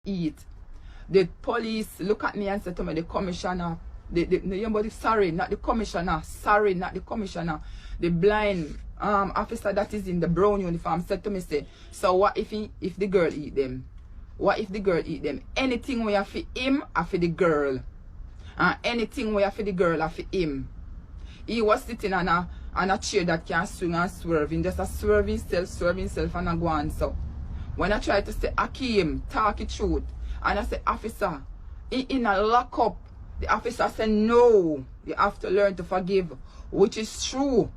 eat. The police look at me and say to me, the commissioner, sorry, not the commissioner, sorry, not the commissioner. The blind officer that is in the brown uniform said to me, say, so what if the girl eat them? What if the girl eat them? Anything we have for him, or for the girl. Anything we have for the girl, or for him. He was sitting on a chair that can swing and swerve. Just a swerve himself and a go on. So when I try to say, Akeem, talk it truth, and I say, officer, in a lockup, the officer said, no, you have to learn to forgive, which is true.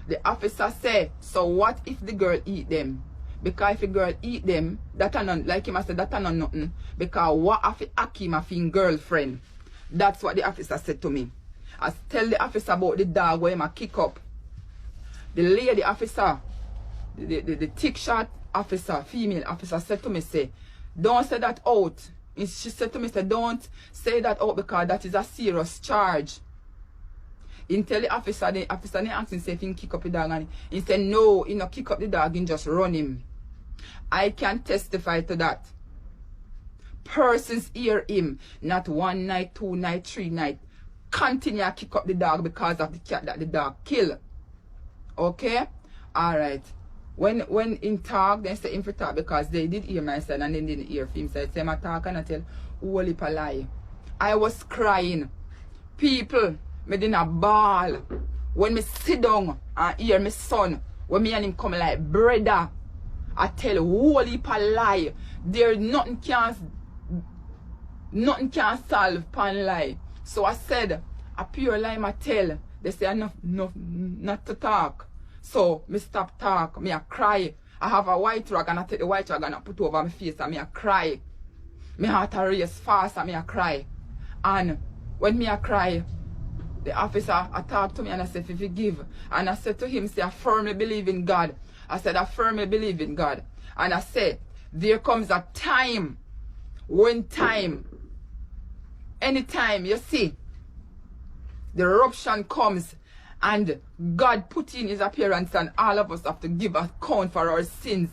The officer said, so what if the girl eat them? Because if the girl eat them, that are not, like him I said, that are not nothing. Because what if Akeem have his girlfriend? That's what the officer said to me. I tell the officer about the dog where I kick up. The lady officer, the thick shot officer, female officer said to me, say, don't say that out. She said to me, say, don't say that out because that is a serious charge. He tell the officer asked him say if he kick up the dog, and he said no, he not kick up the dog, he just run him. I can testify to that. Persons hear him, not 1 night, 2 night, 3 night. Continue to kick up the dog because of the cat that the dog kill. Okay? Alright. When in talk, they say him for talk because they did hear my son and they didn't hear him. So I say my talk and I tell whole heap a lie. I was crying. People, me didn't ball. When me sit down and hear my son, when me and him come like brother, I tell whole heap a lie. There nothing can solve pan lie. So I said, a pure lie I tell. They say enough not to talk. So me stop talk, me a cry. I have a white rag and I take the white rag and I put over my face and me a cry. My heart a race fast and me a cry. And when me a cry, the officer I talk to me and I said, if you give. And I said to him, say, I firmly believe in God. I said, I firmly believe in God. And I said, there comes a time, anytime you see the eruption comes and God put in his appearance and all of us have to give account for our sins,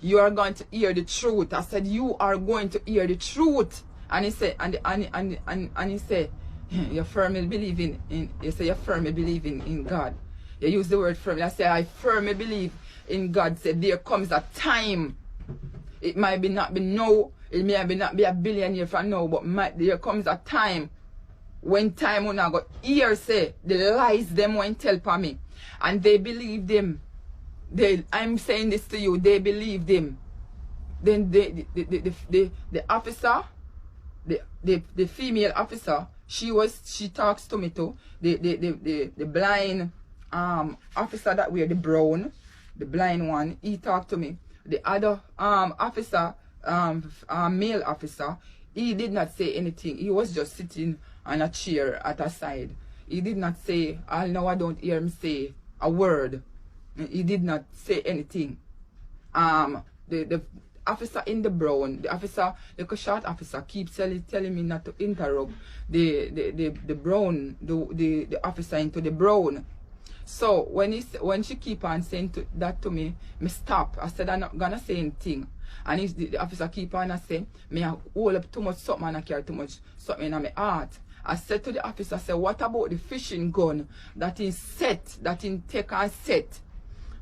you are going to hear the truth. I said, you are going to hear the truth. And he said, and he said, you firmly believe you firmly believe in God. You use the word firmly. I said, I firmly believe in God. Said there comes a time. It might not be now, it may not be a billion years from now, but there comes a time when time when I got hear say the lies them when tell for me. And they believe them. I'm saying this to you, they believe them. Then the officer, the female officer, she talks to me too. The blind officer that wear the brown, the blind one, he talked to me. The other officer, male officer, he did not say anything. He was just sitting on a chair at her side. He did not say, I know I don't hear him say a word. He did not say anything. The officer in the brown, the short officer keeps telling me not to interrupt the brown, the officer into the brown. So when she keep on saying that to me, me stop. I said I'm not gonna say anything. And the officer keep on and say, me I hold up too much something and I carry too much something in my heart. I said to the officer, I said, what about the fishing gun that is set, that in take and set?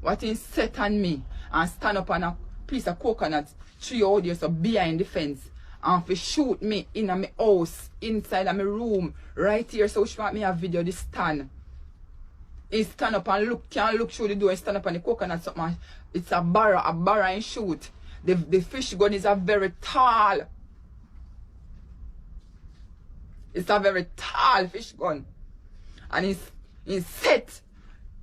What is set on me and stand up on a piece of coconut tree out there so behind the fence and for shoot me in my house, inside of my room, right here. So she want me a video this stand. He stand up and can't look through the door, he stand up on the coconut something. It's a barra and shoot. The fish gun is a very tall. It's a very tall fish gun. And it's set.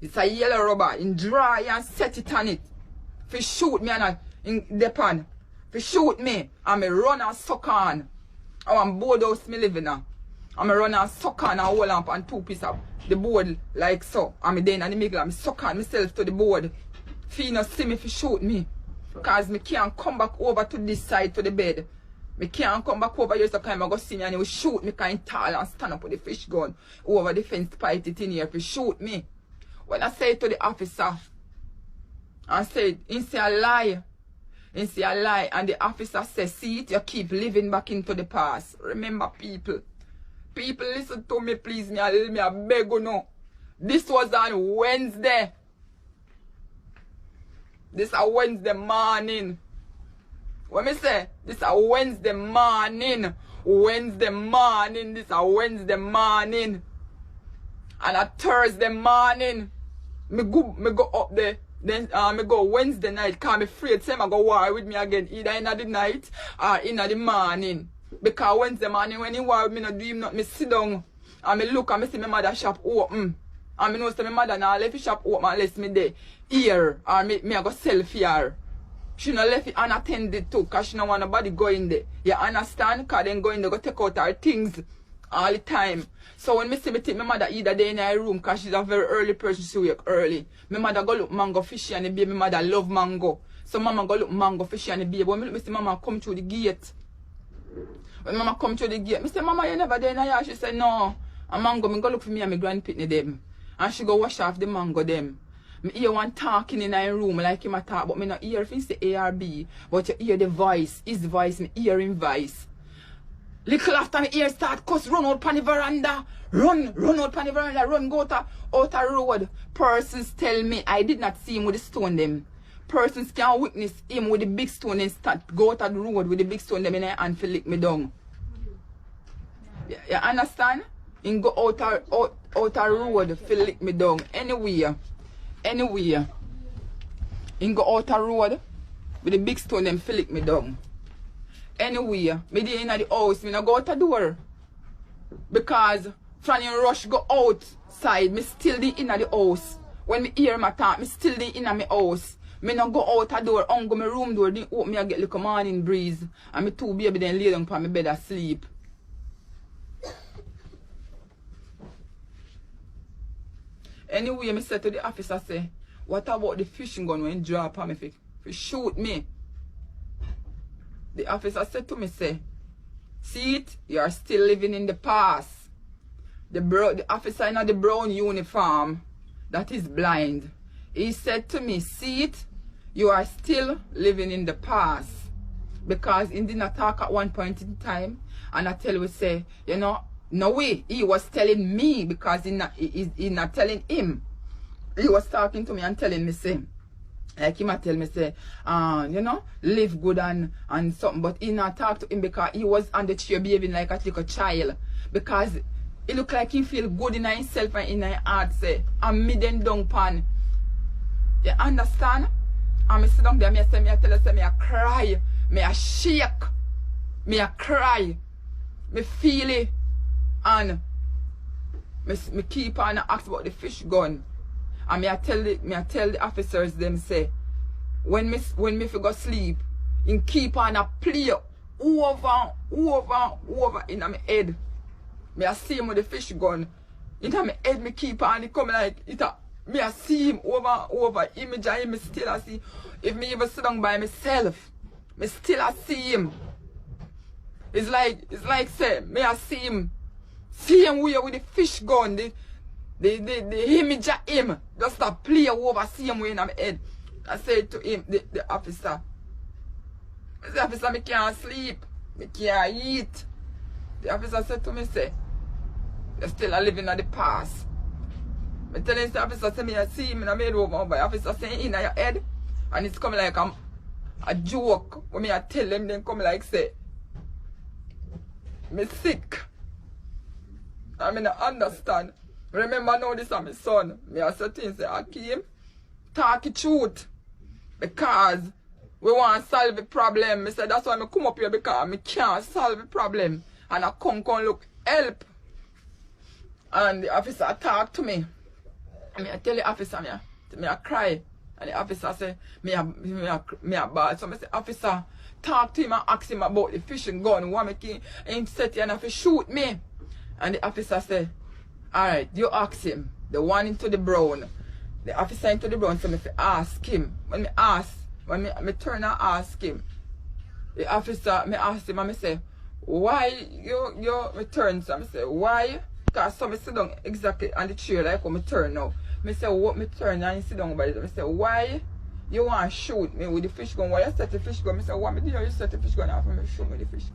It's a yellow rubber. In dry and set it on it. For shoot me and in the pan. For shoot me. And me run and suck on. Oh, I'm board house me living now. And me run and suck on and hold up on 2 pieces of the board like so. And me then in the middle and me suck on myself to the board. Feel not see me for shoot me. Because me can't come back over to this side to the bed. Me can't come back over here so I go see me and he will shoot me kind of tall and stand up with the fish gun over the fence, fight it in here to shoot me. When I say to the officer, I said, he say a lie. And see a lie. And the officer says, see it, you keep living back into the past. Remember, people. People, listen to me, please. Me I beg you no. This was on Wednesday. This is a Wednesday morning. What me say? This is a Wednesday morning. Wednesday morning. This is a Wednesday morning. And a Thursday morning. Me go up there. Then me go Wednesday night. Cause me afraid say I go war with me again. Either in the night or in the morning. Because Wednesday morning when he war with me not do him not, me sit down. And me look and me see my mother shop open. And me know say my mother now left the shop open unless me there. Here. Or me I go sell for her. She not left it unattended too. Because she don't want nobody go in there. You understand? Because then go in there go take out her things all the time. So when me see me take my mother either day in her room, because she's a very early person, she wake early. My mother go look mango fishy and the baby. My mother love mango. So mama go look mango fishy and the baby. When me see mama come through the gate. When mama come through the gate, me say, mama, you never there in here? She said, no. And mango, me go look for me and my grandpitney them. And she go wash off the mango them. Me hear one talking in her room like him a talk, but me not hear if it's the ARB. But you hear the voice, his voice, me hear him voice. Little after me ear start cuss, run out pan the veranda. Run out pan the veranda, run go out a road. Persons tell me I did not see him with the stone them. Persons can witness him with the big stone and start go out the road with the big stone them in her hand to lick me down. You understand? And go out a road to lick me down. Anywhere. And go out a road with the big stone them to lick me down. Anywhere. Me dey in the house, me not go out the door. Because from you rush go outside, me still dey in the house. When me hear my talk, me still dey in my house. Me not go out the door, go my room door, then open me and get like a morning breeze. And me two baby then lay down on my bed asleep. Anyway, me said to the officer, say, what about the fishing gun when drop on me for shoot me? The officer said to me, say, see it, you are still living in the past. The officer in the brown uniform that is blind. He said to me, see it, you are still living in the past. Because he did not talk at one point in time. And I tell you, say, you know, no way. He was telling me because he not telling him. He was talking to me and telling me, say, like he might tell me, say, you know, live good and something. But he not talk to him because he was on the chair behaving like a little child. Because it look like he feel good in himself and in his heart, say, and me then down pan. You understand? And me sit down there, me say, me tell you, say, me a cry. Me a shake. Me a cry. Me feel it. And me keep on ask about the fish gun. And me I tell the officers them say when me go sleep, in keep on a play over in my head. Me I see him with the fish gun. In my head me keep on it come like it me I see him over image and me still I see. If me even sit down by myself, me still I see him. It's like say me I see him. See him with the fish gun, the image of him, just a play over, see him in my head. I said to him, the officer, the officer, me can't sleep, me can't eat. The officer said to me, say, you're still living in the past. I tell him, the officer said, me I see him in my head over, but the officer saying in your head, and it's coming like a joke. When me I tell them, then come like say, me sick. I mean, I understand. Remember now this is my son. Me I say things say, Akeem, talk the truth. Because we want to solve the problem. I said that's why I come up here because I can't solve the problem. And I come look help. And the officer talk to me. And I tell the officer, me I cry. And the officer say, me a bad. So I say, officer, talk to him and ask him about the fishing gun. What make him set here and shoot me. And the officer said, alright, you ask him. The one into the brown. The officer into the brown, so me ask him. When me turn and ask him, the officer, me ask him and me say, why you return? So me say, why? Because so me sit down exactly on the chair like when me turn now. Me say, what me turn and sit down by it. Me say, why You want to shoot me with the fish gun. Why you set the fish gun? I say, what me do you set the fish gun off and me shoot me with the fish gun?